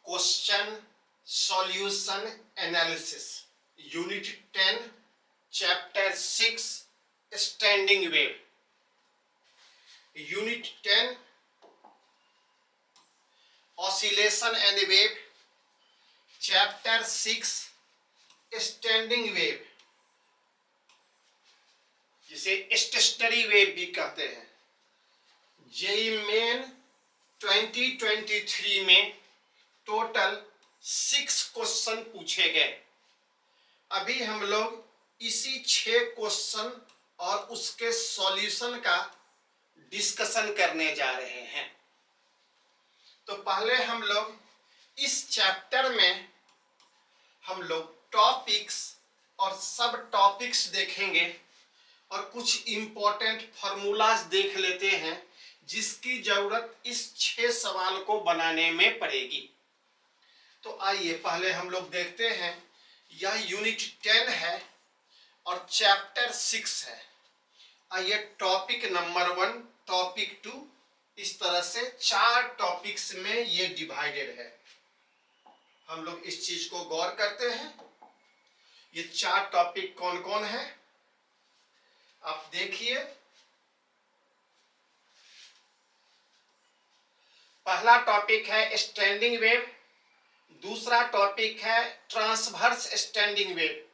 Question solution analysis unit 10 chapter 6 standing wave. Unit 10 oscillation and wave, chapter 6 standing wave, जिसे stationary wave भी कहते हैं। JEE main 2023 में total 6 question पूछे गए। अभी हम लोग इसी 6 क्वेश्चन और उसके सॉल्यूशन का डिस्कशन करने जा रहे हैं। तो पहले हम लोग इस चैप्टर में हम लोग टॉपिक्स और सब टॉपिक्स देखेंगे और कुछ इंपॉर्टेंट फॉर्मूलाज देख लेते हैं जिसकी जरूरत इस 6 सवाल को बनाने में पड़ेगी। तो आइए पहले हम लोग देखते हैं। यह यूनिट 10 है और चैप्टर 6 है। आइए टॉपिक नंबर 1, टॉपिक 2, इस तरह से 4 टॉपिक्स में ये डिवाइडेड है। हम लोग इस चीज को गौर करते हैं। ये 4 टॉपिक कौन कौन है आप देखिए। पहला टॉपिक है स्टैंडिंग वेव, दूसरा टॉपिक है transverse standing wave.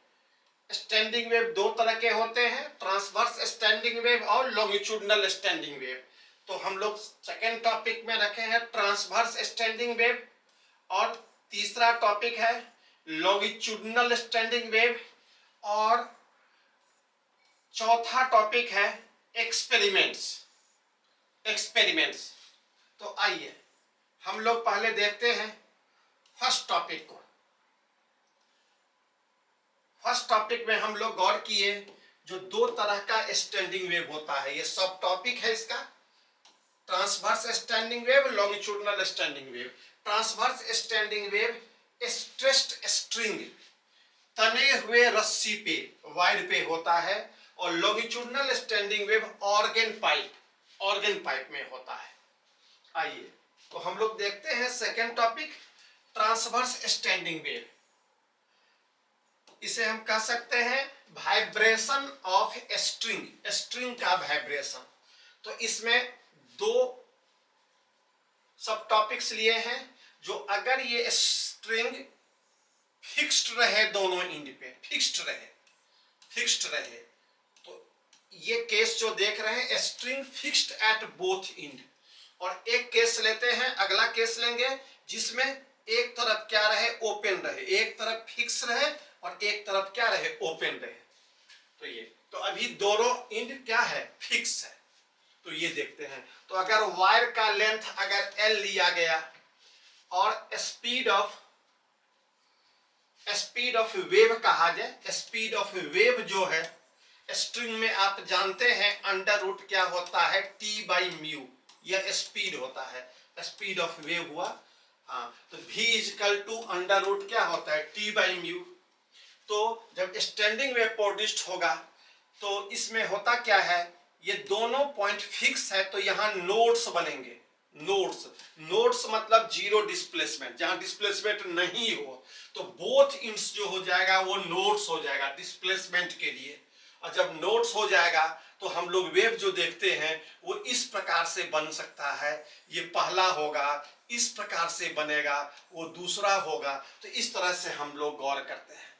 Standing wave 2 तरह के होते हैं, ट्रांसवर्स स्टैंडिंग वेव और लॉन्गिट्यूडनल स्टैंडिंग वेव। तो हम लोग सेकेंड टॉपिक में रखे हैं ट्रांसवर्स स्टैंडिंग वेव और तीसरा टॉपिक है लॉन्गिट्यूडनल स्टैंडिंग वेव और चौथा टॉपिक है एक्सपेरिमेंट्स। तो आइए हम लोग पहले देखते हैं फर्स्ट टॉपिक को। फर्स्ट टॉपिक में हम लोग गौर किए जो 2 तरह का स्टैंडिंग वेव होता है। ये सब टॉपिक है इसका, transverse standing wave, longitudinal standing wave. Transverse standing wave stressed string, तने हुए रस्सी पे, वायर पे होता है और longitudinal standing wave organ pipe में होता है। आइए तो हम लोग देखते हैं second topic transverse standing wave. इसे हम कह सकते हैं वाइब्रेशन ऑफ स्ट्रिंग का वाइब्रेशन। तो इसमें 2 सब टॉपिक्स लिए हैं। जो अगर ये स्ट्रिंग फिक्स्ड रहे, दोनों एंड पे फिक्स्ड रहे तो ये केस जो देख रहे हैं string fixed at both and. और एक केस लेते हैं, अगला केस लेंगे जिसमें एक तरफ क्या रहे, ओपन रहे, एक तरफ फिक्स रहे और एक तरफ क्या रहे, ओपन रहे। तो ये तो अभी दोनों एंड क्या है, फिक्स है। तो ये देखते हैं। तो अगर वायर का लेंथ अगर L लिया गया और स्पीड ऑफ वेव कहा जाए, स्पीड ऑफ वेव जो है स्ट्रिंग में आप जानते हैं अंडर रूट क्या होता है, T/μ, यह स्पीड होता है, स्पीड ऑफ वेव हुआ। हाँ, तो V = अंडर रूट क्या होता है, T/μ। तो जब स्टैंडिंग वेव प्रोड्यूस्ड होगा तो इसमें होता क्या है, ये दोनों पॉइंट फिक्स है तो यहाँ नोड्स बनेंगे। नोड्स मतलब जीरो डिस्प्लेसमेंट, जहां डिस्प्लेसमेंट नहीं हो तो बोथ इंड्स जो हो जाएगा वो नोड्स हो जाएगा डिस्प्लेसमेंट के लिए। और जब नोड्स हो जाएगा तो हम लोग वेव जो देखते हैं वो इस प्रकार से बन सकता है। ये पहला होगा, इस प्रकार से बनेगा, वो दूसरा होगा। तो इस तरह से हम लोग गौर करते हैं।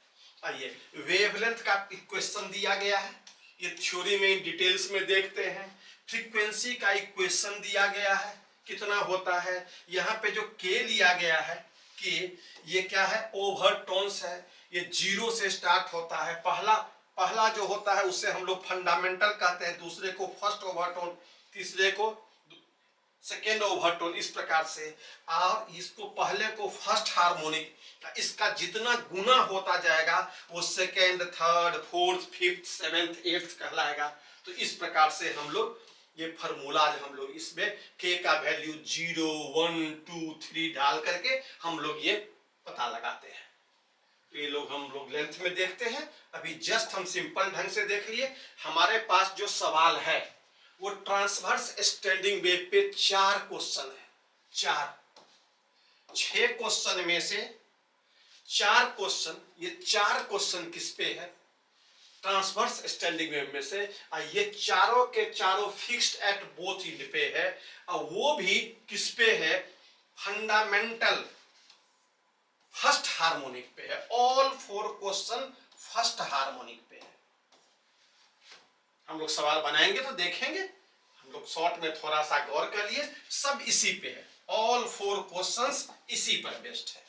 आइए वेवलेंथ का इक्वेशन दिया गया है, ये थ्योरी में डिटेल्स में देखते हैं। फ्रीक्वेंसी का इक्वेशन दिया गया है, कितना होता है। यहाँ पे जो k लिया गया है, k ये क्या है, ओवरटोन्स है। ये 0 से स्टार्ट होता है। पहला जो होता है उसे हम लोग फंडामेंटल कहते हैं, दूसरे को फर्स्ट ओवरटोन, तीसरे को सेकेंड ओवरटोन, इस प्रकार से। और इसको पहले को फर्स्ट हार्मोनिक, इसका जितना गुना होता जाएगा वो second, third, fourth, fifth, seventh, eighth कहलाएगा। तो इस प्रकार से हम लोग ये फार्मूला हम लोग इसमें k का वैल्यू 0, 1, 2, 3 डाल करके हम लोग ये पता लगाते हैं। तो ये हम लोग लेंथ में देखते हैं। अभी जस्ट हम सिंपल ढंग से देख लिए। हमारे पास जो सवाल है वो ट्रांसवर्स स्टैंडिंग वेव पे 4 क्वेश्चन है। 6 क्वेश्चन में से 4 क्वेश्चन, ये 4 क्वेश्चन किस पे है? ट्रांसवर्स स्टैंडिंग वेव में से। ये चारों के चारों फिक्स्ड एट बोथ एंड पे है, और वो भी किस पे है? फंडामेंटल फर्स्ट हार्मोनिक पे है। ऑल 4 क्वेश्चन फर्स्ट हार्मोनिक पे है। हम लोग सवाल बनाएंगे तो देखेंगे, हम लोग शॉर्ट में थोड़ा सा गौर कर लिए, सब इसी पे है। ऑल 4 क्वेश्चंस इसी पर बेस्ड है।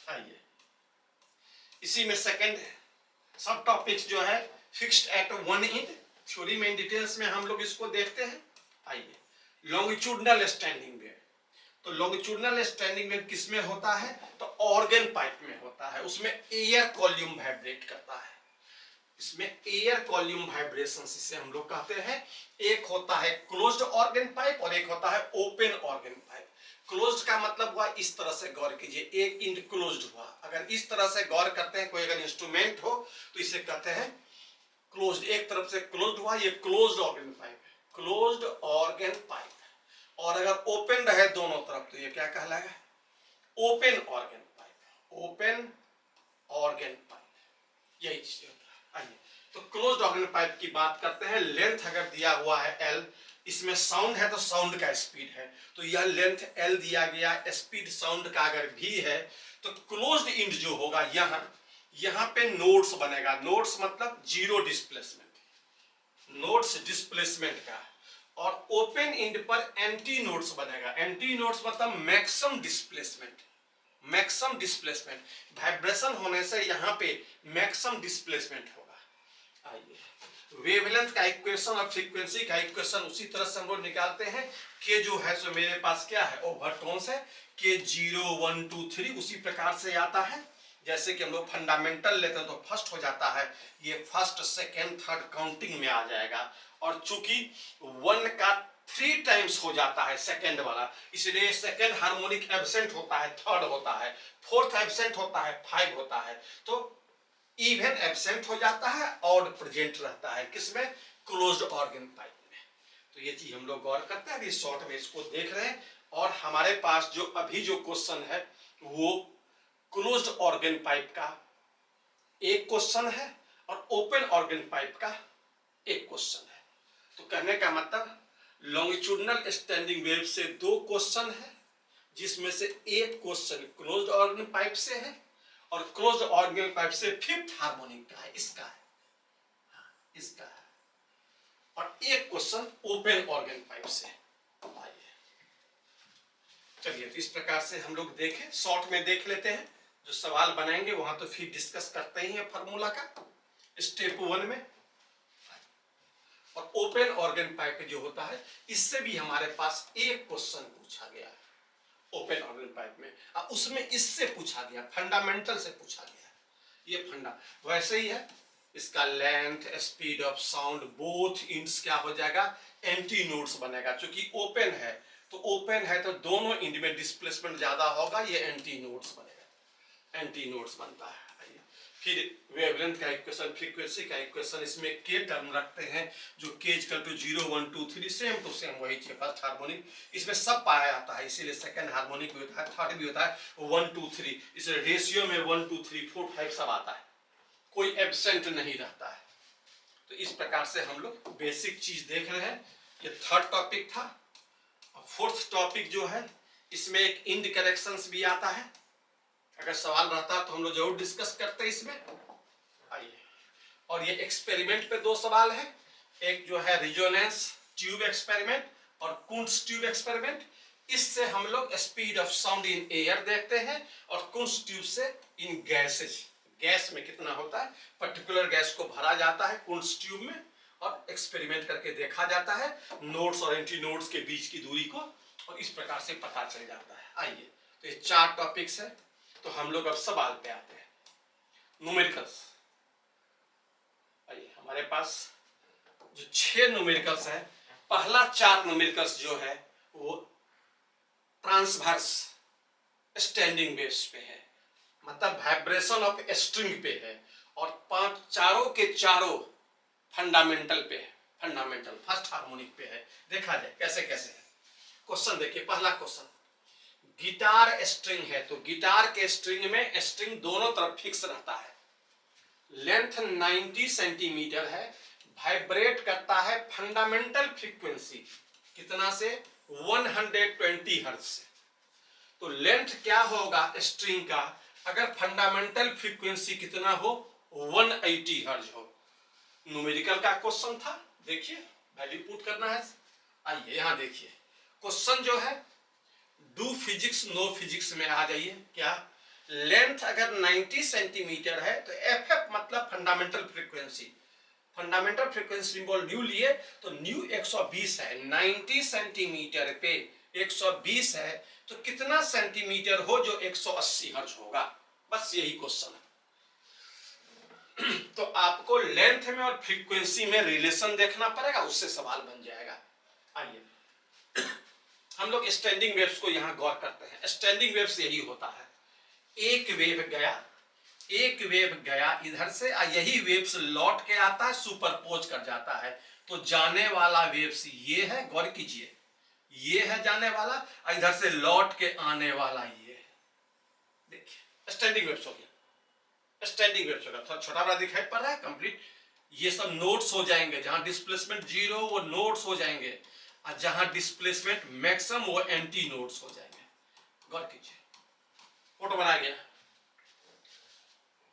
आइए, इसी में सेकंड सब टॉपिक्स जो है fixed at one and, theory में डिटेल्स में हम लोग इसको देखते हैं। आइए, लॉन्गिट्यूडनल स्टैंडिंग वेव। तो लॉन्गिट्यूडनल स्टैंडिंग वेव किस में होता है? तो ऑर्गन पाइप में होता है। उसमें एयर कॉल्यूम वाइब्रेट करता है। इसमें एयर कॉल्यूम वाइब्रेशन इसे हम लोग कहते हैं। एक होता है क्लोज्ड ऑर्गन पाइप और एक होता है ओपन ऑर्गन पाइप। क्लोज्ड का मतलब हुआ, इस तरह से गौर कीजिए, एक इंड क्लोज्ड हुआ। अगर इस तरह से गौर करते हैं, कोई अगर इंस्ट्रूमेंट हो तो इसे कहते हैं क्लोज्ड। एक तरफ से क्लोज्ड हुआ, ये क्लोज्ड ऑर्गन पाइप है, क्लोज्ड ऑर्गन पाइप। और अगर ओपन रहे दोनों तरफ तो ये क्या कहलाएगा? Open organ pipe, open organ pipe, यही चीज होता है। आइए, तो क्लोज्ड ऑर्गन पाइप की बात करते हैं। लेंथ अगर दिया हुआ है L, इसमें साउंड है तो साउंड का स्पीड है, तो यह लेंथ L दिया गया। स्पीड साउंड का अगर भी है तो क्लोज्ड इंड जो होगा, यहां पे नोड्स बनेगा। नोड्स मतलब जीरो डिस्प्लेसमेंट, नोड्स डिस्प्लेसमेंट का। और ओपन इंड पर एंटी नोड्स बनेगा। एंटी नोड्स मतलब maximum displacement, maximum displacement. Vibration होने से यहां पे मैक्सिमम डिस्प्लेसमेंट होगा। आइए, वेवलेंथ का इक्वेशन और फ्रीक्वेंसी का इक्वेशन उसी तरह से हम लोग निकालते हैं। के जो है सो मेरे पास क्या है? ओवरटोन्स है। के 0 1 2 3 उसी प्रकार से आता है। जैसे कि हम लोग फंडामेंटल लेते हैं तो फर्स्ट हो जाता है, ये फर्स्ट सेकेंड थर्ड काउंटिंग में आ जाएगा। और चूंकि 1 का 3 टाइम्स हो जाता है सेकेंड वाला, इसलिए सेकेंड हार्मोनिक एब्सेंट होता है, थर्ड होता है, फोर्थ एब्सेंट होता है, 5 होता है। तो इवन एब्सेंट हो जाता है, ऑड प्रेजेंट रहता है। किसमें? क्लोज्ड ऑर्गन पाइप में। तो ये चीज हम लोग गौर करते हैं। अभी शॉर्ट में इसको देख रहे हैं। और हमारे पास जो अभी जो क्वेश्चन है वो क्लोज्ड ऑर्गन पाइप का एक क्वेश्चन है और ओपन ऑर्गन पाइप का एक क्वेश्चन है। तो कहने का मतलब लॉन्गिट्यूडनल स्टैंडिंग वेव से 2 क्वेश्चन है, जिसमें से एक क्वेश्चन क्लोज्ड ऑर्गन पाइप से है और क्लोज्ड ऑर्गन पाइप से 5th हार्मोनिक का है, इसका है, इसका है। और एक क्वेश्चन ओपन ऑर्गन पाइप से। आइए, चलिए, तो इस प्रकार से हम लोग देखें, शॉर्ट में देख लेते हैं। जो सवाल बनाएंगे वहां तो फिर डिस्कस करते ही हैं फार्मूला का स्टेप 1 में। और ओपन ऑर्गन पाइप जो होता है, इससे भी हमारे पास एक क्वेश्चन पूछा गया है ओपन ऑर्गन पाइप में, और उसमें इससे पूछा गया, फंडामेंटल से पूछा गया। ये फंडा वैसे ही है। इसका length, speed of sound, both ends क्या हो जाएगा? एंटी नोड्स बनेगा। क्योंकि ओपन है तो ओपन है तो दोनों इंड में डिस्प्लेसमेंट ज्यादा होगा, ये एंटी नोड्स बनेगा, एंटी नोड्स बनता है। फिर वेवलेंथ का इक्वेशन, फ्रीक्वेंसी का इक्वेशन, इसमें के टर्म रखते हैं जो के equal to 0 1 2 3 same to same वही चीज। फर्स्ट हार्मोनिक इसमें सब पाया जाता है, इसीलिए सेकंड हार्मोनिक भी होता है, थर्ड भी होता है, 1 2 3, इसलिए रेशियो में 1 2 3 4 5 सब आता है, कोई एब्सेंट नहीं रहता है। तो इस प्रकार से हम लोग बेसिक चीज देख रहे हैं। ये थर्ड टॉपिक था। फोर्थ टॉपिक जो है, इसमें एक इंड करेक्शंस भी आता है। अगर सवाल रहता तो हम लोग जरूर डिस्कस करते हैं इसमें। आइए, और ये एक्सपेरिमेंट पे 2 सवाल है। एक जो है रिजोनेंस ट्यूब एक्सपेरिमेंट और कुंट्स ट्यूब एक्सपेरिमेंट। इससे हम लोग speed of sound in air देखते हैं और कुंट्स ट्यूब से इन गैसेज, गैस में कितना होता है, पर्टिकुलर गैस को भरा जाता है कुंट्स ट्यूब में और एक्सपेरिमेंट करके देखा जाता है नोड्स और एंटी नोड्स के बीच की दूरी को, और इस प्रकार से पता चल जाता है। आइए, तो ये 4 टॉपिक्स है। तो हम लोग अब सवाल पे आते हैं, न्यूमेरिकल्स। आइए, हमारे पास जो 6 न्यूमेरिकल्स है, पहला 4 न्यूमेरिकल्स जो है वो ट्रांसवर्स स्टैंडिंग वेव्स पे है, मतलब वाइब्रेशन ऑफ स्ट्रिंग पे है। और 5 चारों के चारों फंडामेंटल पे है, फंडामेंटल फर्स्ट हार्मोनिक पे है। देखा जाए कैसे कैसे है। क्वेश्चन देखिए, पहला क्वेश्चन, गिटार स्ट्रिंग है तो गिटार के स्ट्रिंग में स्ट्रिंग दोनों तरफ फिक्स रहता है, लेंथ 90 सेंटीमीटर है, वाइब्रेट करता है फंडामेंटल फ्रीक्वेंसी कितना से 120 हर्ट्ज से। तो लेंथ क्या होगा स्ट्रिंग का अगर फंडामेंटल फ्रीक्वेंसी कितना हो 180 हर्ट्ज हो। न्यूमेरिकल का क्वेश्चन था, देखिए वैल्यू पुट करना है। आइए यहां देखिए क्वेश्चन जो है डू फिजिक्स नो फिजिक्स में आ जाइए। क्या लेंथ अगर 90 सेंटीमीटर है तो एफ मतलब fundamental frequency, fundamental frequency symbol new लिए तो न्यू 120 है, 90 सेंटीमीटर पे 120 है तो कितना सेंटीमीटर हो जो 180 हर्ट्ज होगा, बस यही क्वेश्चन है। तो आपको लेंथ में और फ्रीक्वेंसी में रिलेशन देखना पड़ेगा, उससे सवाल बन जाएगा। आइए हम लोग स्टैंडिंग वेव्स को यहां गौर करते हैं। स्टैंडिंग वेव्स यही होता है, एक वेव गया इधर से, यही वेव्स लौट के आता है, सुपरपोज कर जाता है। तो जाने वाला वेव्स ये है, गौर कीजिए, ये है जाने वाला, इधर से लौट के आने वाला ये है। देखिए स्टैंडिंग वेव्स हो गया, स्टैंडिंग वेव्स होगा। थोड़ा छोटा बड़ा दिखाई पड़ रहा है, कंप्लीट ये सब नोड्स हो जाएंगे। जहां डिस्प्लेसमेंट जीरो वो नोड्स हो जाएंगे, और जहां डिस्प्लेसमेंट मैक्सिमम वो एंटी नोड्स हो जाएंगे। गौर कीजिए, फोटो बना गया।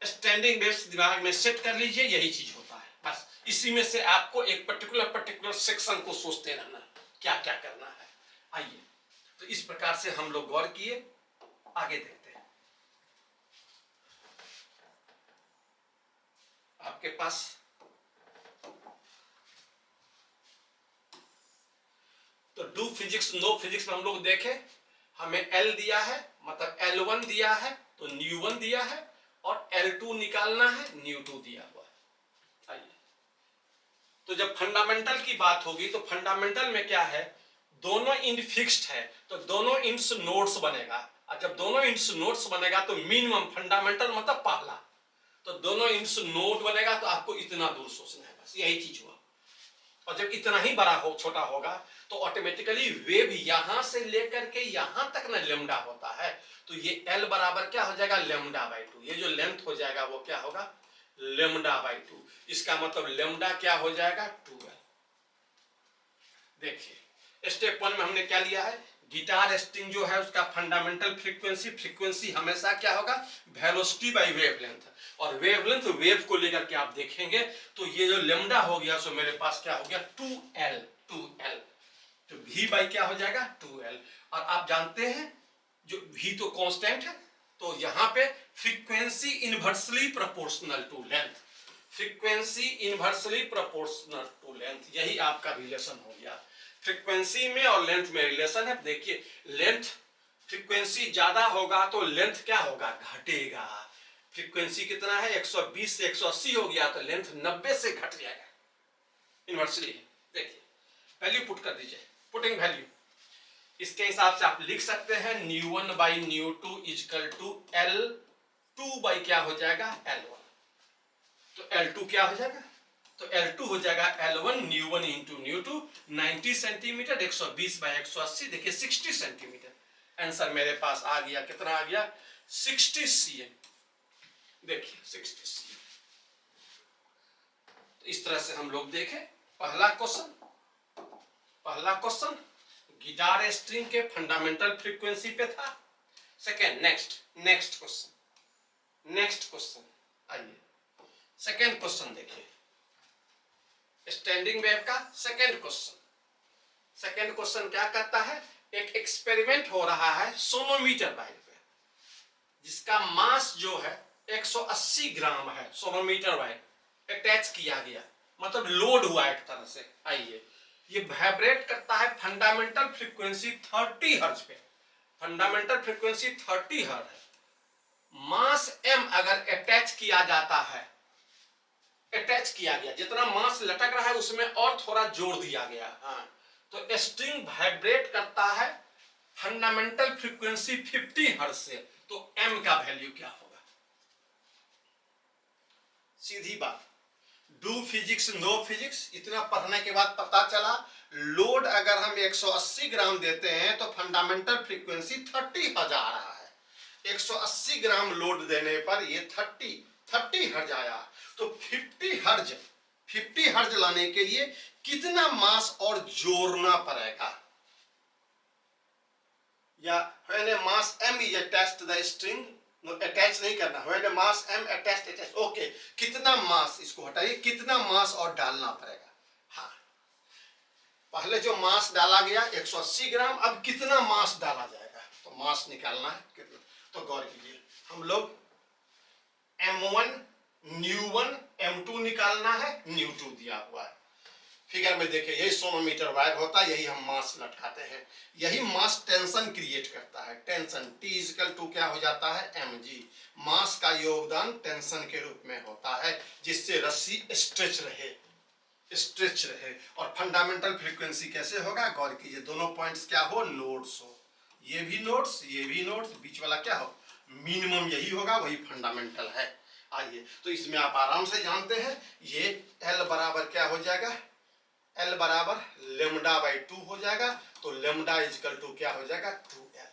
स्टैंडिंग वेव्स दिमाग में सेट कर लीजिए, यही चीज होता है। बस इसी में से आपको एक पर्टिकुलर सेक्शन को सोचते रहना क्या क्या करना है। आइए तो इस प्रकार से हम लोग गौर किए, आगे देखते हैं। आपके पास तो डू फिजिक्स नो फिजिक्स में हम लोग देखे, हमें L दिया है मतलब L1 दिया है तो न्यू1 दिया है, और L2 निकालना है, न्यू2 दिया हुआ है। आइए तो जब फंडामेंटल की बात होगी तो फंडामेंटल में क्या है, दोनों इंड फिक्स्ड है तो दोनों इंड्स नोड्स बनेगा, और जब दोनों इंड्स नोड्स बनेगा तो मिनिमम फंडामेंटल मतलब पहला, तो दोनों इंड्स नोड बनेगा तो आपको इतना दूर सोचना है, बस यही चीज हुआ। और जब इतना ही बड़ा हो छोटा होगा तो ऑटोमेटिकली वेव यहां से लेकर के यहां तक ना लेमडा होता है, तो ये L बराबर क्या हो जाएगा लेमडा बाई 2, ये जो लेंथ हो जाएगा वो क्या होगा लेमडा बाई 2। इसका मतलब लेमडा क्या हो जाएगा 2L। देखिए स्टेप 1 में हमने क्या लिया है, गिटार स्ट्रिंग जो है उसका फंडामेंटल फ्रीक्वेंसी हमेशा क्या होगा वेलोसिटी बाई वेवलेंथ, और वेवलेंथ वेव को लेकर के आप देखेंगे तो ये जो लेमडा हो गया सो मेरे पास क्या हो गया 2L, तो V बाई क्या हो जाएगा 2L। और आप जानते हैं जो V तो कांस्टेंट है, तो यहां पे frequency inversely proportional to length, frequency inversely proportional to length, यही आपका रिलेशन हो गया। फ्रीक्वेंसी में और लेंथ में रिलेशन है। देखिए लेंथ फ्रीक्वेंसी ज्यादा होगा तो लेंथ क्या होगा घटेगा, फ्रीक्वेंसी कितना है 120 से 180 हो गया तो लेंथ 90 से घट जाएगा, इनवर्सली है। देखिए वैल्यू पुट कर दीजिए, पुटिंग वैल्यू इसके हिसाब से आप लिख सकते हैं न्यू1 बाई न्यू2 इजकल टू L2 बाई क्या हो जाएगा L1, तो L2 क्या हो जाएगा, तो L2 हो जाएगा L1 न्यू1 इंटू न्यू2, 90 सेंटीमीटर 120 बाई 180, देखिए 60 सेंटीमीटर। आंसर मेरे पास आ गया, कितना आ गया 60 cm। देखिए 60 cm। तो इस तरह से हम लोग देखें पहला क्वेश्चन गिटार स्ट्रिंग के फंडामेंटल फ्रीक्वेंसी पे था। सेकेंड नेक्स्ट क्वेश्चन आइए सेकेंड क्वेश्चन देखिए, स्टैंडिंग वेव का सेकेंड क्वेश्चन क्या करता है, एक एक्सपेरिमेंट हो रहा है सोनोमीटर वायर पे, जिसका मास जो है 180 ग्राम है, सोनोमीटर वायर अटैच किया गया मतलब लोड हुआ एक तरह से। आइए ये वाइब्रेट करता है फंडामेंटल फ्रीक्वेंसी 30 हर्ट्ज पे, फंडामेंटल फ्रीक्वेंसी 30 हर्ट्ज है। मास m अगर अटैच किया जाता है, अटैच किया गया, जितना मास लटक रहा है उसमें और थोड़ा जोड़ दिया गया, हाँ, तो स्ट्रिंग वाइब्रेट करता है फंडामेंटल फ्रीक्वेंसी 50 हर्ट्ज से, तो m का वैल्यू क्या होगा। सीधी बात, डू फिजिक्स नो फिजिक्स, इतना पढ़ने के बाद पता चला लोड अगर हम 180 ग्राम देते हैं तो फंडामेंटल फ्रीक्वेंसी 30 हर्ट्ज आ रहा है। 180 ग्राम लोड देने पर ये 30 हर्ट्ज आया। तो 50 हर्ट्ज लाने के लिए कितना मास और जोड़ना पड़ेगा? या when a mass m is attached to the string, attach नहीं करना, when a mass m attached, okay, कितना मास, इसको हटाइए, कितना मास और डालना पड़ेगा? हाँ, पहले जो मास डाला गया 180 ग्राम, अब कितना मास डाला जाएगा? तो मास निकालना है कितना, तो गौर कीजिए, हम लोग m1 न्यू1 m2 निकालना है, न्यू2 दिया हुआ है फिगर में। देखिए यही सोनोमीटर वायर होता है, यही हम मास लटकाते हैं, यही मास टेंशन क्रिएट करता है। टेंशन T इक्वल टू क्या हो जाता है? mg। मास का योगदान टेंशन के रूप में होता है, जिससे रस्सी स्ट्रेच रहे। और फंडामेंटल फ्रीक्वेंसी कैसे होगा? गौर कीजिए, दोनों पॉइंट्स क्या हो? नोड्स हो, ये भी नोड्स, ये भी नोड्स, बीच वाला क्या हो? मिनिमम यही होगा, वही फंडामेंटल है। आइए, तो इसमें आप आराम से जानते हैं, ये L बराबर क्या हो जाएगा? L बराबर लेमडा बाई 2 हो जाएगा। तो लेमडा इजकल टू क्या हो जाएगा? 2L।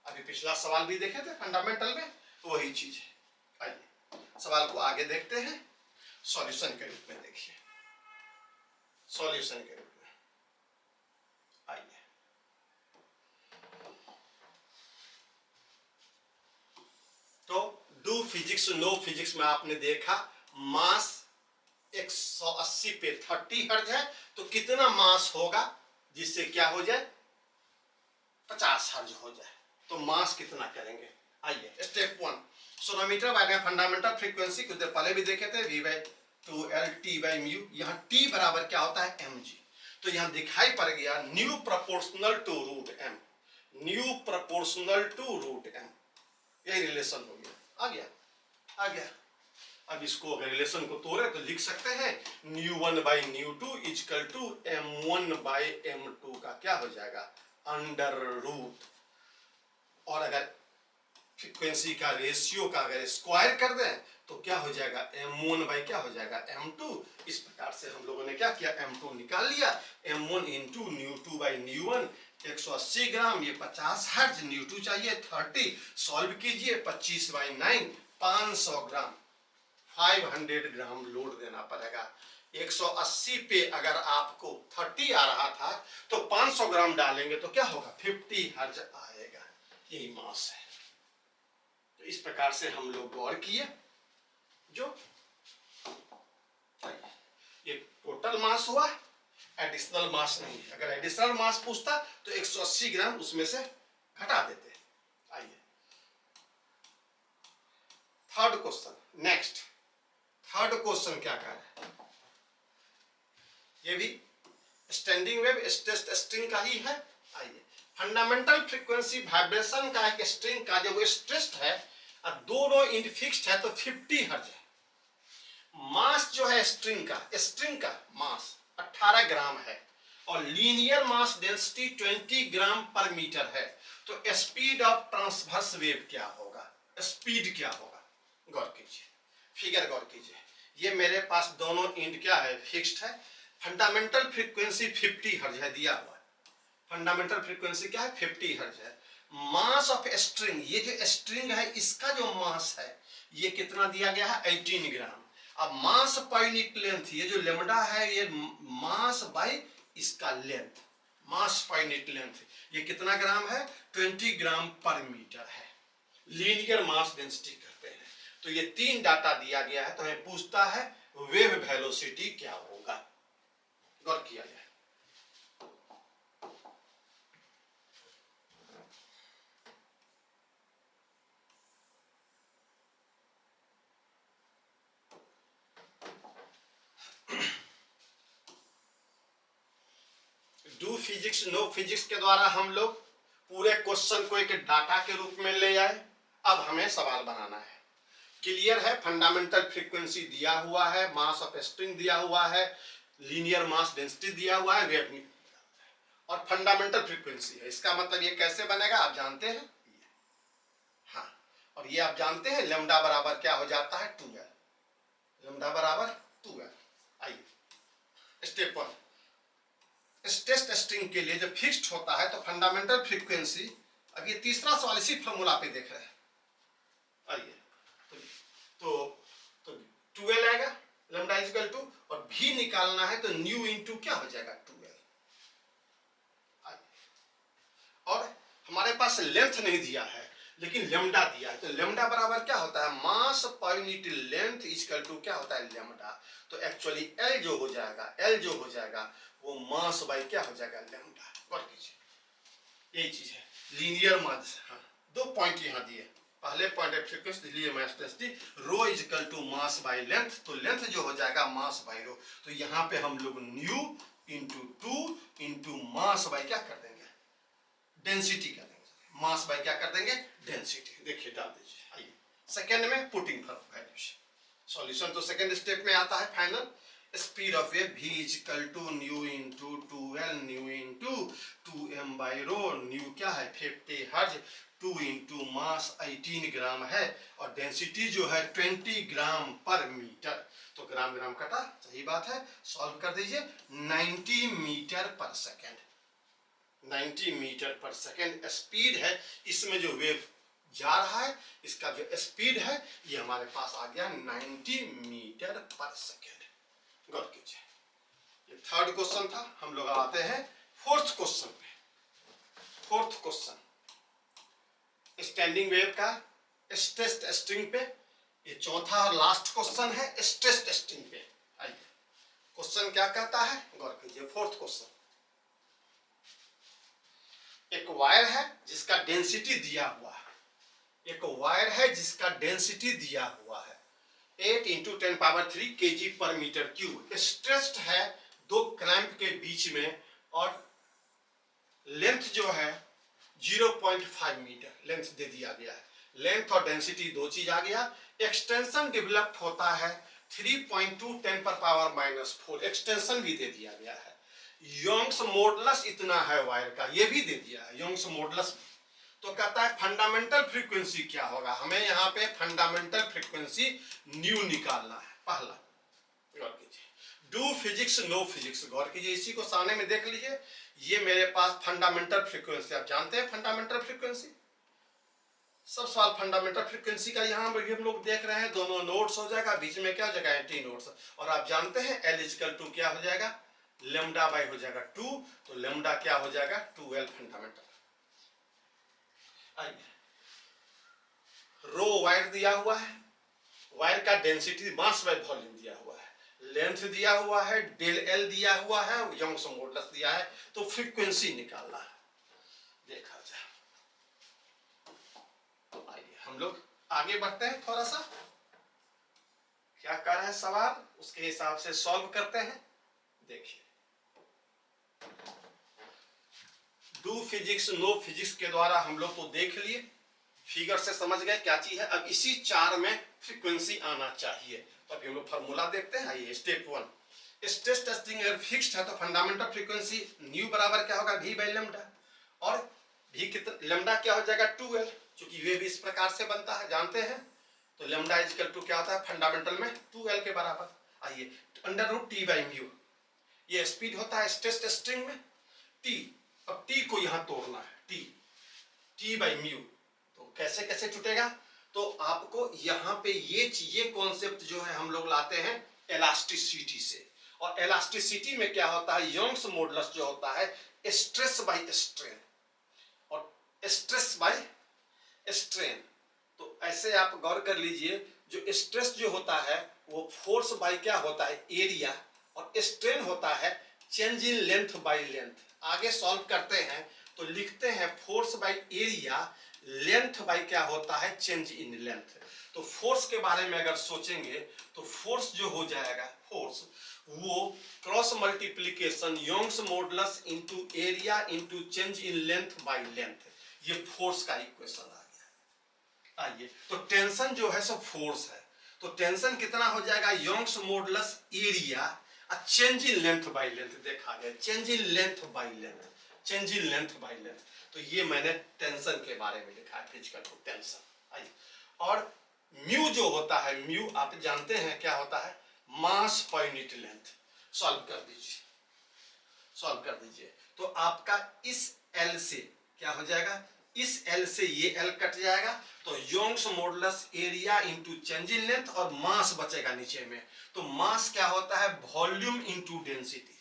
अभी पिछला सवाल भी देखे थे फंडामेंटल में, तो वही चीज है। आइए सवाल को आगे देखते हैं, सॉल्यूशन के रूप में देखिए, सॉल्यूशन के रूप में। आइए, तो डू फिजिक्स नो फिजिक्स में आपने देखा मास 180 पे 30 हर्ट्ज है, तो कितना मास होगा जिससे क्या हो जाए? 50 हर्ट्ज हो जाए। तो मास कितना करेंगे? आइए, step 1, sonometer bye fundamental frequency, कुछ देर पहले भी देखे थे, V/2L T/μ। यहाँ T बराबर क्या होता है? mg। तो यहाँ दिखाई पड़ गया nu proportional to root m, nu proportional to root m, यही रिलेशन हो गया, आ गया। अब इसको अगर रिलेशन को तोड़े तो लिख सकते हैं न्यू1 बाई न्यू2 equal to m1 by m2 का क्या हो जाएगा? Under root. और अगर फ्रीक्वेंसी का रेशियो का अगर स्क्वायर कर दें तो क्या हो जाएगा? m1 बाई क्या हो जाएगा? m2। इस प्रकार से हम लोगों ने क्या किया? m2 निकाल लिया, m1 इंटू न्यू2 बाई न्यू1, 180 ग्राम, ये 50 हर्ट्ज, न्यू2 चाहिए 30, सॉल्व कीजिए, 25 बाई 9, 500 ग्राम, 500 ग्राम लोड देना पड़ेगा। 180 पे अगर आपको 30 आ रहा था तो 500 ग्राम डालेंगे तो क्या होगा? 50 हर्ट्ज आएगा, यही मास है। तो इस प्रकार से हम लोग गौर किए, जो ये टोटल मास हुआ, एडिशनल मास नहीं। अगर एडिशनल मास पूछता तो 180 ग्राम उसमें से घटा देते। आइए third question, next third question क्या कह रहा है? ये भी स्टैंडिंग वेव स्ट्रेस्ड स्ट्रिंग का ही है। आइए, फंडामेंटल फ्रीक्वेंसी वाइब्रेशन का एक स्ट्रिंग का जब वो स्ट्रेस्ड है और दोनों इंड फिक्स्ड है तो 50 हर्ट्ज है। मास जो है स्ट्रिंग का मास 18 ग्राम है और लीनियर मास डेंसिटी 20 ग्राम पर मीटर है। तो स्पीड ऑफ ट्रांसवर्स वेव क्या होगा? स्पीड क्या होगा? गौर कीजिए, फिगर गौर कीजिए, ये मेरे पास दोनों इंड क्या है? फिक्स्ड है। फंडामेंटल फ्रीक्वेंसी 50 हर्ट्ज है, दिया हुआ है। फंडामेंटल फ्रीक्वेंसी क्या है? 50 हर्ट्ज है। मास ऑफ स्ट्रिंग, ये जो स्ट्रिंग है इसका जो मास है ये कितना दिया गया है? 18 ग्राम। अब मास पर यूनिट लेंथ, ये जो लेमडा है ये मास बाय इसका लेंथ, मास पर यूनिट लेंथ, ये कितना ग्राम है? 20 ग्राम पर मीटर है। लीनियर मास डेंसिटी कहते हैं। तो ये 3 डाटा दिया गया है। तो हमें पूछता है वेव वेलोसिटी क्या होगा? गौर किया जाए, डू फिजिक्स नो फिजिक्स के द्वारा हम लोग पूरे क्वेश्चन को एक डाटा के रूप में ले आए। अब हमें सवाल बनाना है। क्लियर है? फंडामेंटल फ्रीक्वेंसी दिया हुआ है, मास ऑफ स्ट्रिंग दिया हुआ है, लीनियर मास डेंसिटी दिया हुआ है, वेव और फंडामेंटल फ्रीक्वेंसी है। इसका मतलब ये कैसे बनेगा आप जानते हैं? हाँ, और ये आप जानते हैं लेमडा बराबर क्या हो जाता है? 2L। लेमडा बराबर 2L। आइए स्टेप 1, स्ट्रेस्ड स्ट्रिंग के लिए जब फिक्स्ड होता है तो फंडामेंटल फ्रीक्वेंसी, अब ये तीसरा सवाल इसी फॉर्मूला पे देख रहे हैं। आइए तो 12 आएगा लैम्डा इक्वल टू, और भी निकालना है तो न्यू इंटू क्या हो जाएगा 12। और हमारे पास लेंथ नहीं दिया है लेकिन लेमडा दिया है, तो लेमडा बराबर क्या होता है, मास per unit length equal to क्या होता है लेमडा। तो एक्चुअली एल जो हो जाएगा वो मास बाई क्या हो जाएगा लेमडा। गौर कीजिए यही चीज है लीनियर मास। हाँ, 2 पॉइंट यहाँ दिए, पहले पॉइंट है फ्रीक्वेंसी लिए mass density, rho is equal to mass by length, तो लेंथ जो हो जाएगा मास बाई रो। तो यहाँ पे हम लोग new into 2 into mass by क्या कर देंगे डेंसिटी कर देंगे, मास बाई क्या कर देंगे डेंसिटी। देखिए डाल दीजिए। आइए सेकेंड में पुटिंग वैल्यूज, सॉल्यूशन तो सेकेंड स्टेप में आता है final. Speed of wave v is equal to nu into 2l nu into 2m by rho, nu क्या है 50 हर्ज, 2 इंटू मास 18 ग्राम है, और डेंसिटी जो है 20 ग्राम पर मीटर। तो ग्राम ग्राम कटा, सही बात है, सॉल्व कर दीजिए। 90 मीटर पर सेकेंड, 90 मीटर पर सेकेंड स्पीड है, इसमें जो वेव जा रहा है इसका जो स्पीड है ये हमारे पास आ गया 90 मीटर पर सेकेंड। गौर कीजिए, ये थर्ड क्वेश्चन था। हम लोग आते हैं फोर्थ क्वेश्चन पे। फोर्थ क्वेश्चन स्टैंडिंग वेव का स्ट्रेस्ड स्ट्रिंग पे, ये चौथा और लास्ट क्वेश्चन है स्ट्रेस्ड स्ट्रिंग पे। आइए क्वेश्चन क्या कहता है, गौर कीजिए। फोर्थ क्वेश्चन, एक वायर है जिसका डेंसिटी दिया हुआ है, एक वायर है जिसका डेंसिटी दिया हुआ है 8 इंटू 10⁻³ kg पर मीटर क्यूब, स्ट्रेस्ड है 2 क्लैंप के बीच में, और लेंथ जो है 0.5 मीटर लेंथ दे दिया गया है। लेंथ और डेंसिटी दो चीज आ गया। एक्सटेंशन डेवलप होता है 3.2 10⁻⁻⁴, एक्सटेंशन भी दे दिया गया है। योंग्स मॉडुलस इतना है वायर का, ये भी दे दिया है योंग्स मॉडुलस। तो कहता है फंडामेंटल फ्रीक्वेंसी क्या होगा, हमें यहाँ पे फंडामेंटल फ्रीक्वेंसी न्यू निकालना है। पहला गौर कीजिए, डू फिजिक्स नो फिजिक्स, गौर कीजिए इसी को सामने में देख लीजिए। ये मेरे पास फंडामेंटल फ्रीक्वेंसी, आप जानते हैं फंडामेंटल फ्रीक्वेंसी, सब सवाल फंडामेंटल फ्रीक्वेंसी का यहाँ पर हम लोग देख रहे हैं। दोनों नोट्स हो जाएगा, बीच में क्या हो जाएगा एंटी नोट्स, और आप जानते हैं एल इक्वल टू क्या हो जाएगा लेमडा बाई हो जाएगा 2, तो लेमडा क्या हो जाएगा 2l फंडामेंटल। आइए रो वायर दिया हुआ है, वायर का डेंसिटी मास बाई वॉल्यूम दिया हुआ है, लेंथ दिया हुआ है, डेल एल दिया हुआ है, योंग्स मॉडुलस दिया है, तो फ्रीक्वेंसी निकालना है। देखा जाए, आइए हम लोग आगे बढ़ते हैं, थोड़ा सा क्या कर रहे हैं सवाल उसके हिसाब से सॉल्व करते हैं। देखिए डू फिजिक्स नो फिजिक्स के द्वारा हम लोग को देख लिए, फिगर से समझ गए क्या चीज है। अब इसी 4 में फ्रीक्वेंसी आना चाहिए, तो अभी हम लोग फार्मूला देखते हैं। आइए स्टेप 1, स्ट्रेस्ड स्ट्रिंग अगर फिक्स्ड है तो फंडामेंटल फ्रीक्वेंसी न्यू बराबर क्या होगा v बाई लेमडा, और v कितना लेमडा क्या हो जाएगा 2l, क्योंकि वेव इस प्रकार से बनता है जानते हैं। तो लेमडा इक्वल टू क्या होता है फंडामेंटल में 2l के बराबर। आइए √T बाई म्यू, ये स्पीड होता है स्ट्रेस्ड स्ट्रिंग में T। अब T को यहां तोड़ना है, T बाई म्यू, तो कैसे कैसे छूटेगा, तो आपको यहाँ पे ये कॉन्सेप्ट जो है हम लोग लाते हैं इलास्टिसिटी से, और इलास्टिसिटी में क्या होता है योंग्स मॉडुलस जो होता है स्ट्रेस बाई स्ट्रेन, और स्ट्रेस बाई स्ट्रेन। तो ऐसे आप गौर कर लीजिए, जो स्ट्रेस जो होता है वो फोर्स बाई क्या होता है एरिया, और स्ट्रेन होता है change in length by length. आगे सॉल्व करते हैं तो लिखते हैं force by area, length by क्या होता है चेंज इन लेंथ। तो फोर्स के बारे में अगर सोचेंगे तो फोर्स जो हो जाएगा, फोर्स वो cross multiplication Young's modulus into area into change in length by length, ये फोर्स का इक्वेशन आ गया। आइए तो टेंशन जो है सब फोर्स है, तो टेंशन कितना हो जाएगा Young's modulus area change in length by length, देखा गया change in length by length, change in length by length. तो ये मैंने टेंशन के बारे में लिखा है, फिजिकल टेंशन। आइए, और म्यू जो होता है, म्यू आप जानते हैं क्या होता है मास पर यूनिट लेंथ। सॉल्व कर दीजिए, सॉल्व कर दीजिए। तो आपका इस L से क्या हो जाएगा, इस L से ये L कट जाएगा, तो Young's modulus area into change in length और मास बचेगा नीचे में। तो मास क्या होता है, वॉल्यूम इंटू डेंसिटी।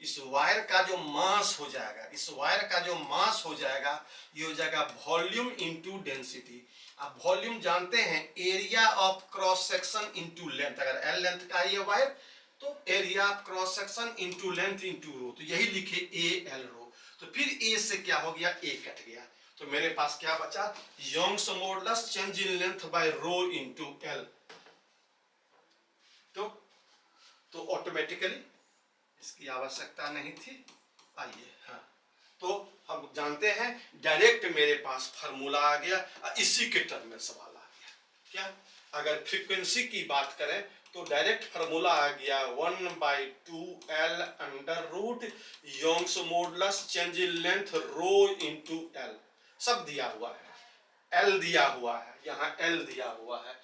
इस वायर का जो मास हो जाएगा, इस वायर का जो मास हो जाएगा, ये हो जाएगा वॉल्यूम इंटू डेंसिटी। आप वॉल्यूम जानते हैं, area of cross section into length. अगर L लेंथ का ये वायर, तो area of cross section into length into rho, तो यही लिखे A L रो। तो फिर A से क्या हो गया, A कट गया, तो मेरे पास क्या बचा, Young's modulus change in length by rho into L। तो ऑटोमेटिकली इसकी आवश्यकता नहीं थी। आइए, हाँ, तो हम जानते हैं डायरेक्ट मेरे पास फार्मूला आ गया, इसी के टर्म में सवाल आ गया। क्या, अगर फ्रीक्वेंसी की बात करें तो डायरेक्ट फार्मूला आ गया 1/2L under root Young's modulus change in length rho into L। सब दिया हुआ है, L दिया हुआ है, यहाँ L दिया हुआ है,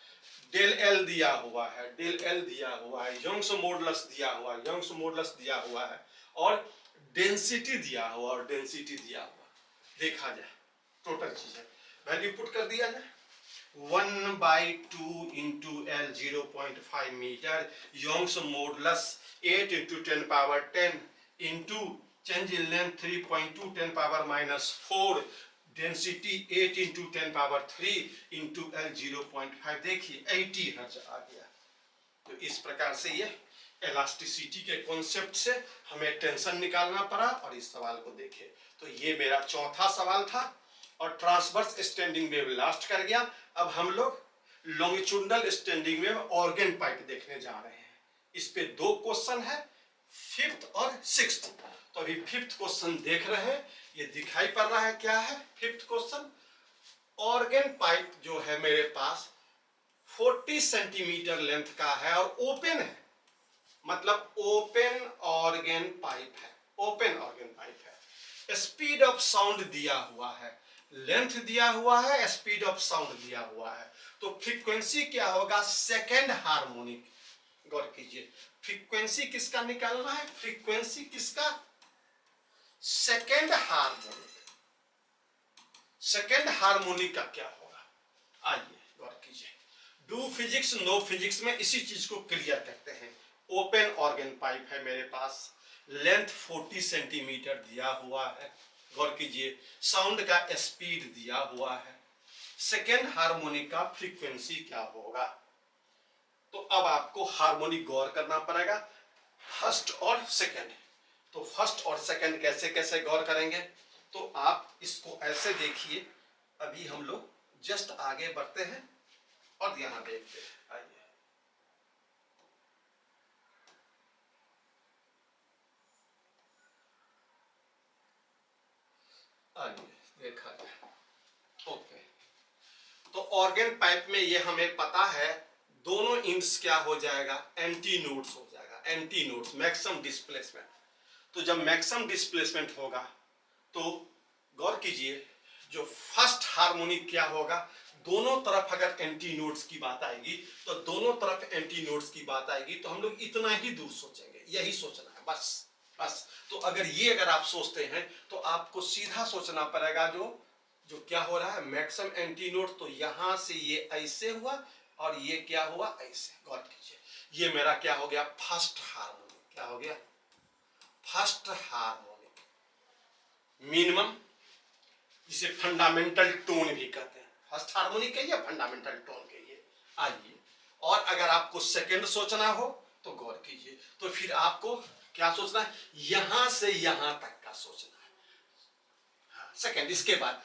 डेल L दिया हुआ है, डेल L दिया हुआ है, योंग्स मॉडुलस दिया हुआ है, योंग्स मॉडुलस दिया हुआ है, और डेंसिटी दिया हुआ और डेंसिटी दिया हुआ। देखा जाए टोटल चीजें, वैल्यू पुट कर दिया जाए, 1/2 into L 0.5 metre, Young's modulus 8 into 10 power 10 into change in length 3.2 10 power -4, density 8 into 10 power 3 into L 0.5। देखिए 80 हर्ट्ज आ गया। तो इस प्रकार से ये इलास्टिसिटी के कॉन्सेप्ट से हमें टेंशन निकालना पड़ा, और इस सवाल को देखे। तो ये मेरा चौथा सवाल था, और ट्रांसवर्स स्टैंडिंग वेव लास्ट कर गया। अब हम लोग longitudinal standing wave organ pipe देखने जा रहे हैं। इस पे 2 क्वेश्चन है, 5th और 6th। तो अभी 5th क्वेश्चन देख रहे हैं, ये दिखाई पड़ रहा है क्या है 5th क्वेश्चन। ऑर्गन पाइप जो है मेरे पास 40 सेंटीमीटर लेंथ का है और ओपन है, मतलब ओपन ऑर्गन पाइप है, ओपन ऑर्गन पाइप है। स्पीड ऑफ साउंड दिया हुआ है, लेंथ दिया हुआ है, स्पीड ऑफ साउंड दिया हुआ है। तो फ्रीक्वेंसी क्या होगा, सेकेंड हार्मोनिक। गौर कीजिए, फ्रीक्वेंसी किसका निकालना है, फ्रीक्वेंसी किसका, सेकेंड हार्मोनिक। सेकेंड हार्मोनिक का क्या होगा, आइए गौर कीजिए। डू फिजिक्स नो फिजिक्स में इसी चीज को क्लियर करते हैं। ओपन ऑर्गन पाइप है मेरे पास, लेंथ 40 सेंटीमीटर दिया हुआ है, गौर कीजिए। साउंड का स्पीड दिया हुआ है, सेकेंड हार्मोनिक का फ्रीक्वेंसी क्या होगा। तो अब आपको हार्मोनिक गौर करना पड़ेगा, फर्स्ट और सेकेंड। तो फर्स्ट और सेकेंड कैसे कैसे गौर करेंगे, तो आप इसको ऐसे देखिए। अभी हम लोग जस्ट आगे बढ़ते हैं और यहां देखते हैं, आइए। आइए देखा जाए, ओके। तो ऑर्गन पाइप में ये हमें पता है, दोनों इंड्स क्या हो जाएगा, एंटी नोड्स हो जाएगा, एंटी नोड्स, मैक्सिमम डिस्प्लेसमेंट। तो जब मैक्सिमम डिस्प्लेसमेंट होगा, तो गौर कीजिए, जो फर्स्ट हार्मोनिक क्या होगा, दोनों तरफ अगर एंटी नोड्स की बात आएगी, तो दोनों तरफ एंटी नोड्स की बात आएगी, तो हम लोग इतना ही दूर सोचेंगे, यही सोचना है बस, बस। तो अगर आप सोचते हैं, तो आपको सीधा सोचना पड़ेगा, जो क्या हो रहा है, मैक्सिमम एंटी नोड। तो यहां से ये ऐसे हुआ, और ये क्या हुआ, ऐसे। गौर कीजिए, ये मेरा क्या हो गया, फर्स्ट हार्मोनिक। क्या हो गया, फर्स्ट हार्मोनिक। मिनिमम, जिसे फंडामेंटल टोन भी कहते हैं, फर्स्ट हार्मोनिक कहिए, फंडामेंटल टोन कहिए। आइए, और अगर आपको सेकंड सोचना हो, तो गौर कीजिए, तो फिर आपको क्या सोचना है, यहां से यहां तक का सोचना है। हाँ, सेकंड, इसके बाद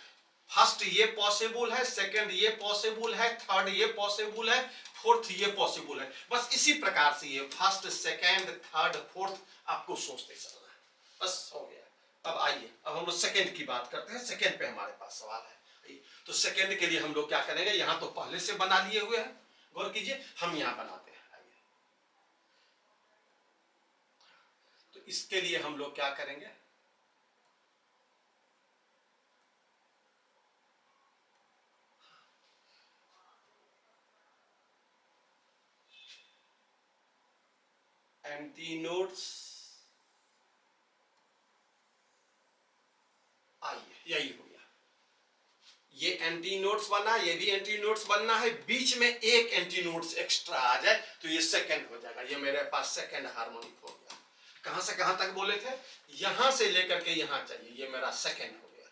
फर्स्ट ये पॉसिबल है, सेकंड ये पॉसिबल है, थर्ड ये पॉसिबल है, फोर्थ ये पॉसिबल है। बस इसी प्रकार से ये फर्स्ट, सेकंड, थर्ड, फोर्थ आपको सोचते चलना है, बस हो गया। अब आइए, अब हम लोग सेकंड की बात करते हैं। सेकंड पे हमारे पास सवाल है। तो सेकंड के लिए हम लोग क्या करेंगे, यहां तो पहले से बना लिए हुए हैं, गौर कीजिए, हम यहां बनाते हैं। आइए, तो इसके लिए हम लोग क्या करेंगे, एंटी नोट्स, आइए यही हो गया, ये एंटी नोट्स बना, ये भी एंटी नोट्स बनना है, बीच में एक एंटी नोट्स एक्स्ट्रा आ जाए तो ये सेकंड हो जाएगा। ये मेरे पास सेकंड हार्मोनिक हो गया। कहां से कहां तक बोले थे? यहां से लेकर के यहां चाहिए, ये मेरा सेकंड हो गया।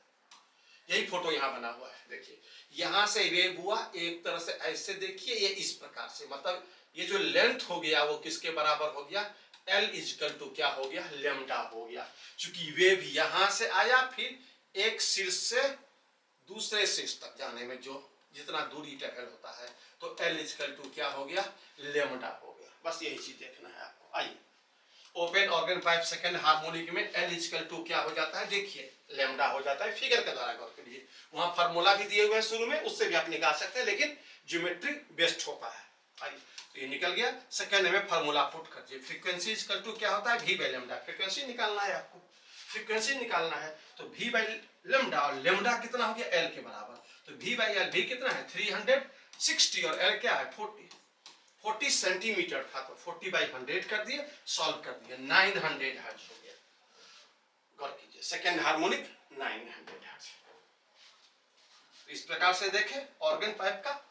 यही फोटो यहां बना हुआ है, देखिए यहां से वेव हुआ, एक तरह से ऐसे देखिए, ये इस प्रकार से, मतलब ये जो लेंथ हो गया वो किसके बराबर हो गया? L इजकल टू क्या हो गया? लेमडा हो गया। चूंकि वेव यहां से आया, फिर एक शीर्ष से दूसरे शीर्ष तक जाने में जो जितना दूरी ट्रेवल होता है, तो L इजकल टू क्या हो गया? लेमडा हो गया। बस यही चीज देखना है आपको। आइए, open organ pipe second harmonic में L इजकल टू क्या हो जाता है? देखिए लेमडा हो जाता है। फिगर के द्वारा गौर करिए, वहां फार्मूला भी दिए हुए हैं शुरू में, उससे भी आप निकाल सकते हैं, लेकिन ज्योमेट्री बेस्ट होता है। आइए, तो ये निकल गया। सेकंड में फार्मूला पुट करिए, फ्रीक्वेंसी इजकल टू क्या होता है? V by lambda. फ्रीक्वेंसी निकालना है आपको, फ्रीक्वेंसी निकालना है, तो V बाई लेमडा, और लेमडा कितना हो गया? L के बराबर। तो V बाई L, V कितना है? 360, और L क्या है? 40 सेंटीमीटर था, तो 40 बाई 100 कर दिए, सॉल्व कर दिए, 900 हर्ट्ज हो गया। गौर कीजिए, सेकंड हार्मोनिक 900 हर्ट्ज। इस प्रकार से देखें ऑर्गन पाइप का,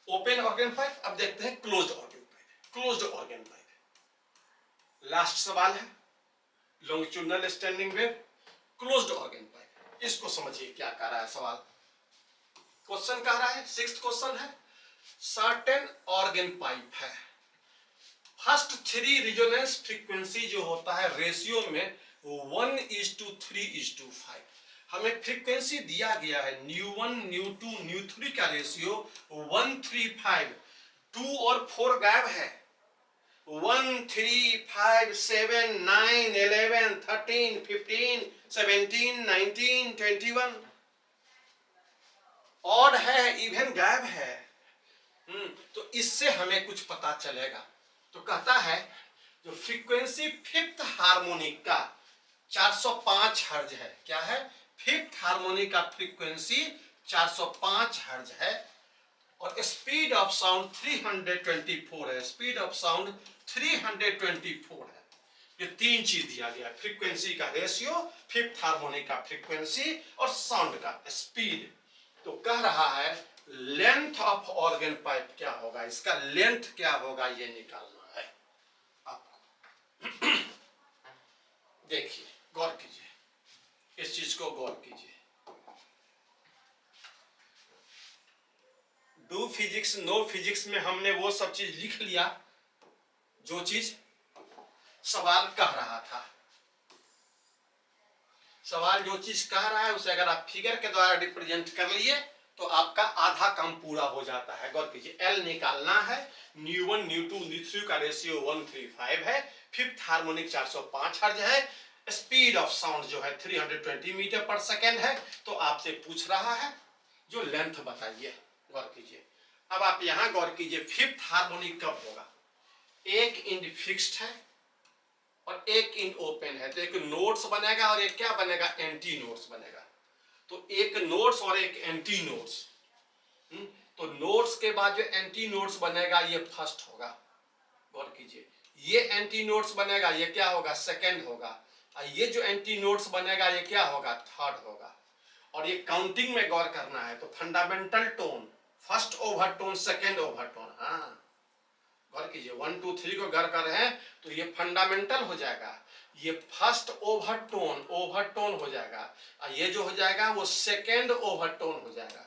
ओपन ऑर्गन पाइप। अब देखते हैं closed organ pipe. Closed organ pipe last सवाल है, longitudinal standing wave, closed organ pipe. इसको समझिए क्या कह रहा है सवाल। क्वेश्चन कह रहा है, 6th क्वेश्चन है, सर्टेन ऑर्गन पाइप है, फर्स्ट 3 रिजोनेंस फ्रीक्वेंसी जो होता है रेशियो में 1:3:5। हमें फ्रीक्वेंसी दिया गया है ν1, ν2, ν3 का रेशियो 1:3:5। 2 और 4 गायब है। 1, 3, 5, 7, 9, 11, 13, 15, 17, 19, 21 ऑड है, इवन गायब है। तो इससे हमें कुछ पता चलेगा। तो कहता है जो फ्रीक्वेंसी 5th हार्मोनिक का 405 हर्ज है, क्या है? 5th हार्मोनिक का फ्रीक्वेंसी 405 हर्ज है, और स्पीड ऑफ साउंड 324 है। स्पीड ऑफ साउंड 324 है। ये 3 चीज दिया गया, फ्रीक्वेंसी का रेशियो, 5th हार्मोनिक का फ्रीक्वेंसी, और साउंड का स्पीड। तो कह रहा है लेंथ ऑफ ऑर्गन पाइप क्या होगा, इसका लेंथ क्या होगा, ये निकालना है आपको। देखिए, गौर कीजिए, इस चीज को गौर कीजिए। डू फिजिक्स नो फिजिक्स में हमने वो सब चीज लिख लिया जो चीज सवाल कह रहा था। सवाल जो चीज कह रहा है उसे अगर आप फिगर के द्वारा रिप्रेजेंट कर लिए तो आपका आधा काम पूरा हो जाता है। गौर कीजिए, L निकालना है, ν1, ν2, ν3 का रेशियो 1:3:5 है, 5th हार्मोनिक 405 हर्ज है, स्पीड ऑफ साउंड जो है 320 मीटर पर सेकेंड है। तो आपसे पूछ रहा है जो लेंथ बताइए। गौर कीजिए, अब आप यहां गौर कीजिए, 5th हार्मोनिक कब होगा? एक इंड फिक्स्ड है और एक इंड ओपन है, तो एक नोट्स बनेगा और एक क्या बनेगा? एंटी नोट्स बनेगा। तो एक नोट्स और एक एंटी नोट्स। तो नोट्स के बाद जो एंटी नोट्स बनेगा ये फर्स्ट होगा। गौर कीजिए, ये एंटी नोट्स बनेगा, ये क्या होगा? सेकंड होगा। और ये जो एंटी नोट्स बनेगा ये क्या होगा? थर्ड होगा। और ये काउंटिंग में गौर करना है, तो fundamental tone, first overtone, second overtone. हाँ, गौर कीजिए, 1, 2, 3 को गौर कर रहे हैं तो ये फंडामेंटल हो जाएगा, ये फर्स्ट ओवरटोन हो जाएगा, और ये जो हो जाएगा वो सेकेंड ओवरटोन हो जाएगा।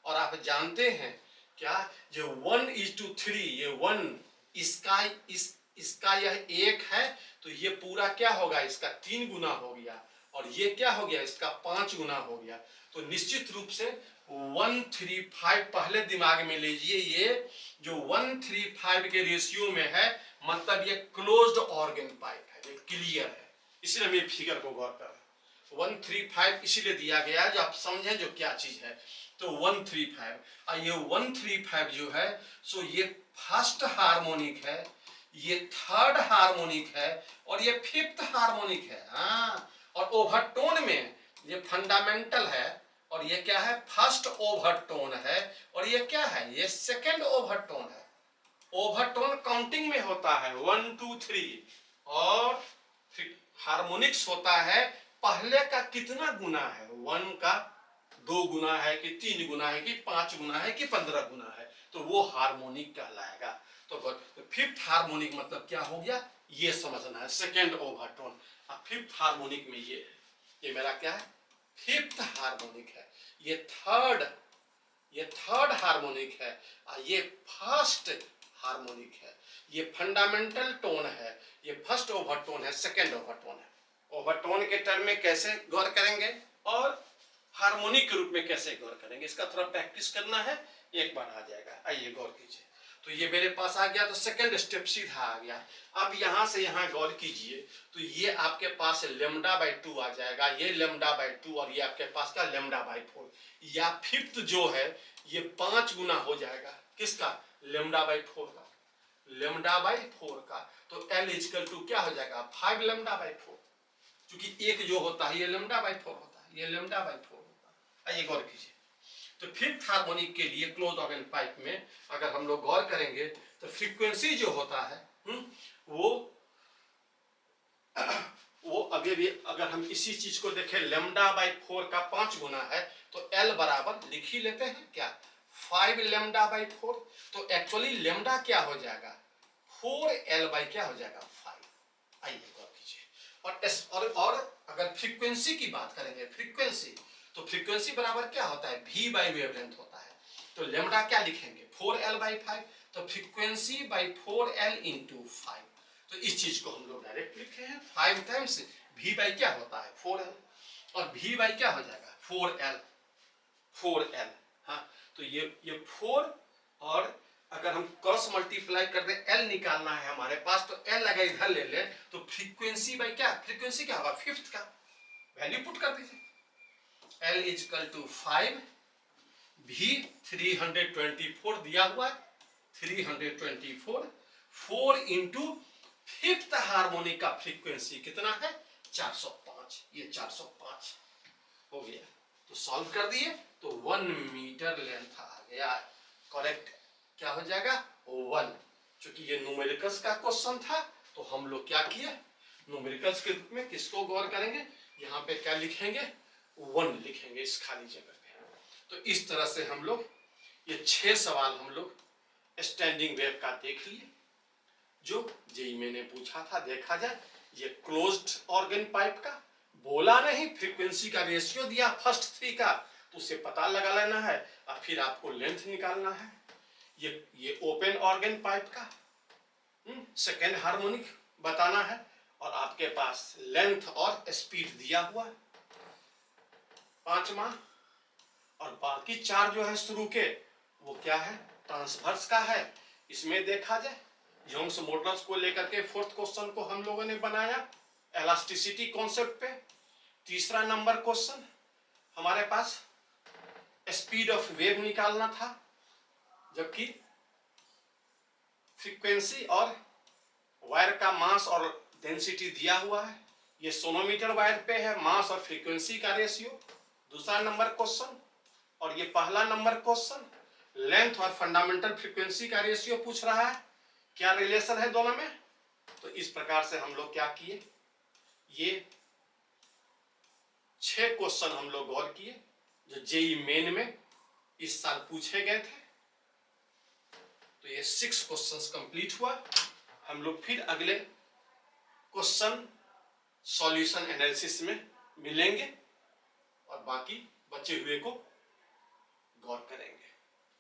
और आप जानते हैं क्या, जो 1:3, ये 1 इसका यह 1 है, तो ये पूरा क्या होगा? इसका 3 गुना हो गया, और ये क्या हो गया? इसका 5 गुना हो गया। तो निश्चित रूप से 1:3:5 पहले दिमाग में लीजिए, ये जो 1:3:5 के रेशियो में है, मतलब ये क्लोज्ड ऑर्गन पाइप है, ये क्लियर है। इसलिए हम ये फिगर को गौर कर रहे हैं। 1:3:5 इसीलिए दिया गया है जो आप समझें जो क्या चीज है। तो 1:3:5, और ये 1:3:5 जो है सो ये फर्स्ट हार्मोनिक है, ये थर्ड हार्मोनिक है, और ये 5th हार्मोनिक है। हाँ, और ओवरटोन में ये फंडामेंटल है, और ये क्या है? फर्स्ट ओवरटोन है, और ये क्या है? ये सेकंड ओवरटोन है। ओवरटोन काउंटिंग में होता है 1 2 3 और हार्मोनिक्स होता है पहले का कितना गुना है, 1 का 2 गुना है कि 3 गुना है कि 5 गुना है कि 15 गुना है, तो वो हार्मोनिक कहलाएगा। तो फिफ्थ हार्मोनिक मतलब क्या हो गया ये समझना है, सेकेंड ओवरटोन। अब फिफ्थ हार्मोनिक में ये मेरा क्या है, फिफ्थ हार्मोनिक है, ये थर्ड हार्मोनिक है और ये फर्स्ट हार्मोनिक है, ये फंडामेंटल टोन है, ये फर्स्ट ओवरटोन है, सेकेंड ओवरटोन है। ओवरटोन के टर्म में कैसे गौर करेंगे और हार्मोनिक के रूप में कैसे गौर करेंगे, इसका थोड़ा प्रैक्टिस करना है, एक बार आ जाएगा। आइए गौर कीजिए, तो ये मेरे पास आ गया, तो सेकंड स्टेप सीधा आ गया। अब यहां से यहां गौर कीजिए, तो ये आपके पास लेमडा बाई 2 आ जाएगा, ये लेमडा बाई 2 और ये आपके पास का लेमडा बाई 4, या फिफ्थ जो है ये 5 गुना हो जाएगा किसका, लेमडा बाई 4 का, लेमडा बाई 4 का। तो L इक्वल टू क्या हो जाएगा 5 लेमडा बाई 4, क्योंकि एक जो होता है ये लेमडा बाई 4 होता है, ये लेमडा बाई 4 होता है। आइए गौर कीजिए, तो फिफ्थ हार्मोनिक के लिए क्लोज ऑर्गन पाइप में अगर हम लोग गौर करेंगे तो फ्रीक्वेंसी जो होता है वो अभी भी अगर हम इसी चीज को देखें लेमडा बाई 4 का 5 गुना है, तो L बराबर लिख ही लेते हैं क्या 5 लेमडा बाई 4। तो एक्चुअली लेमडा क्या हो जाएगा 4L बाई क्या हो जाएगा 5। आइए गौर कीजिए, और अगर फ्रीक्वेंसी की बात करेंगे, फ्रीक्वेंसी तो फ्रीक्वेंसी बराबर क्या होता है v बाई वेवलेंथ होता है, तो लेमडा क्या लिखेंगे 4L बाई 5, तो फ्रीक्वेंसी बाई 4L इंटू 5। तो इस चीज को हम लोग डायरेक्ट लिखे हैं 5 टाइम्स v बाई क्या होता है 4L, और v बाई क्या हो जाएगा 4L। हाँ, तो ये 4, और अगर हम क्रॉस मल्टीप्लाई कर दें L निकालना है हमारे पास, तो L अगर इधर ले लें तो फ्रीक्वेंसी बाई क्या, फ्रीक्वेंसी क्या होगा फिफ्थ का वैल्यू पुट कर दीजिए, L इक्वल टू 5 V 324 दिया हुआ है, 324 4 इंटू फिफ्थ हार्मोनिक का फ्रीक्वेंसी कितना है 405, ये 405 हो गया। तो सॉल्व कर दिए तो 1 मीटर लेंथ आ गया, करेक्ट क्या हो जाएगा 1। चूंकि ये न्यूमेरिकल्स का क्वेश्चन था तो हम लोग क्या किए, न्यूमेरिकल्स के रूप में किसको गौर करेंगे, यहाँ पे क्या लिखेंगे 1 लिखेंगे इस खाली जगह पे। तो इस तरह से हम लोग ये 6 सवाल हम लोग स्टैंडिंग वेव का देख लिए, जो जेई मैंने पूछा था। देखा जाए ये क्लोज्ड ऑर्गन पाइप का बोला नहीं, फ्रीक्वेंसी का रेशियो दिया फर्स्ट 3 का, तो उसे पता लगा लेना है और फिर आपको लेंथ निकालना है। ये ओपन ऑर्गन पाइप का सेकेंड हार्मोनिक बताना है, और आपके पास लेंथ और स्पीड दिया हुआ है 5वां, और बाकी 4 जो है शुरू के वो क्या है ट्रांसवर्स का है। इसमें देखा जाए योंग्स मॉडल्स को लेकर के फोर्थ क्वेश्चन को हम लोगों ने बनाया इलास्टिसिटी कॉन्सेप्ट पे। तीसरा नंबर क्वेश्चन हमारे पास स्पीड ऑफ वेव निकालना था, जबकि फ्रीक्वेंसी और वायर का मास और डेंसिटी दिया हुआ है। ये सोनोमीटर वायर पे है, मास और फ्रीक्वेंसी का रेशियो दूसरा नंबर क्वेश्चन, और ये पहला नंबर क्वेश्चन लेंथ और फंडामेंटल फ्रीक्वेंसी का रेशियो पूछ रहा है, क्या रिलेशन है दोनों में। तो इस प्रकार से हम लोग क्या किए, ये 6 क्वेश्चन हम लोग गौर किए जो जेई मेन में इस साल पूछे गए थे। तो ये 6 क्वेश्चंस कंप्लीट हुआ। हम लोग फिर अगले क्वेश्चन सॉल्यूशन एनालिसिस में मिलेंगे और बाकी बचे हुए को गौर करेंगे।